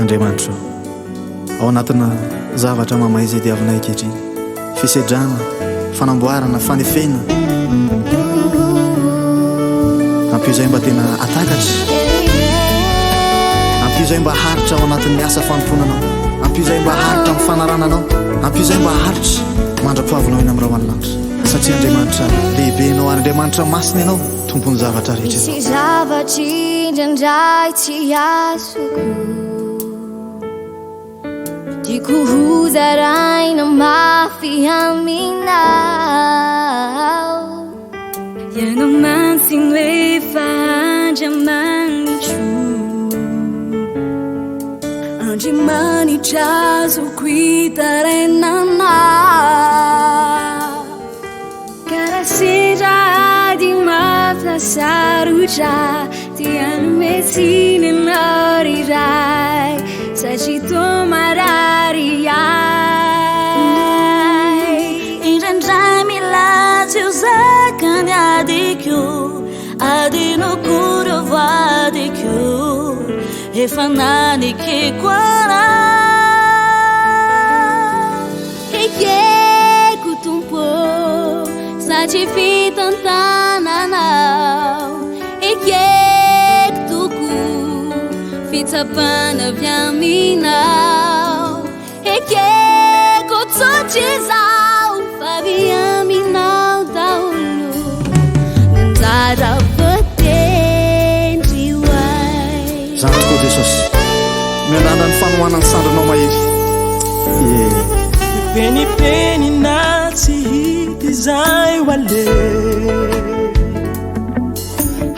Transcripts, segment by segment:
andriamanitra ao anatina zavatra mamay izay diavinay ankehitriny fisedrana fanamboarana fanefena ampio zay mba tena atakatra ampio zay mba haritra ao anatin'ny asa fanomponanao ampio zay mba haritra amin'ny fanarananao ampio zay mba haritra mandra-poavinao eny amin'ny rahoanylanitra satria andriamanitra lehibenao ary andriamanitra masina ianao tompony zavatra rehetra sy zavatry indraindray tsy azoko diako hozaraina mafy aminao ianao mantsiny lefa andriamanitro andriamanitra azoko hitarainanao karaha sendra ady mahasarotra dia nometsiny anao riray satria toa marary ay indraindray milatsy eo zakany adikio adinao kory avadikio efa nanikeko anao ekeko tompo satria fitantananao ekeko toko fitsapana avy aminao ekeko tsotra izao favy aminao daholo nanjara vatendry hoay zany tokoa jesosy mianana ny fanohanany sandranao mahery penipeny na tsy hity zay hoale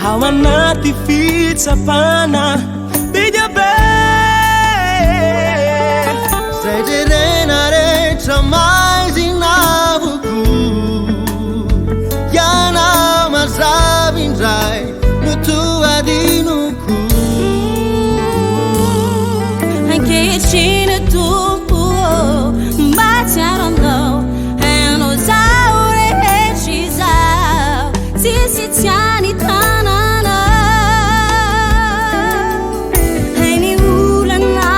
ao anaty fitsapana bidiabe zay jerena rehetra maizinavoko ianao mazava indray no toadinoko ankehitriny tompo mba tsiaranao hainao zao rehetra izao tsisy tiany tananao hainy olana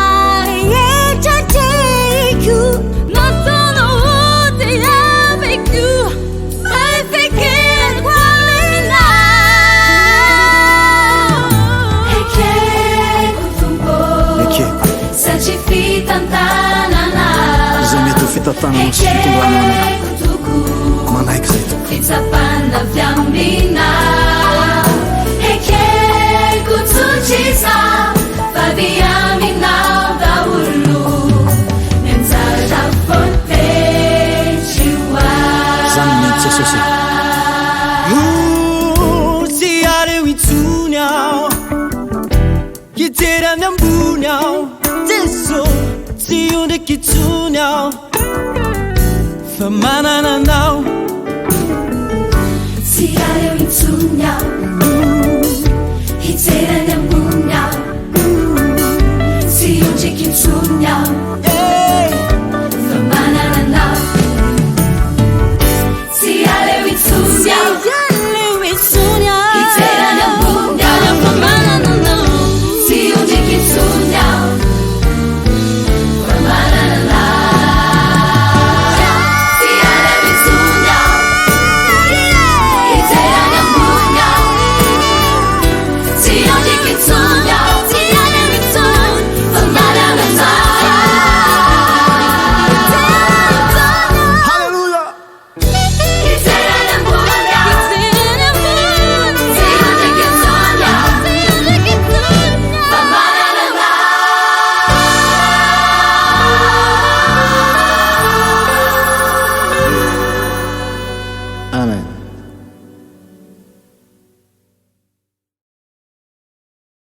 rehetratreko nataonao oty aveko afekeko aminao ekeko tompo ekeko satria fitantananao zay mety ho fitantanana sy fitondrana ekeko toko manaiky zay toko fitsapana avy aminao ekeko tsotra izao favy aminao daholo nanjara vatendry hoay zany mety jesosy tsy areo itsony ao hitery amin'ny ambony ao jeso tsy io ndraiky itsony ao fa manananao tsy areo itsony ao hiterany ambony ao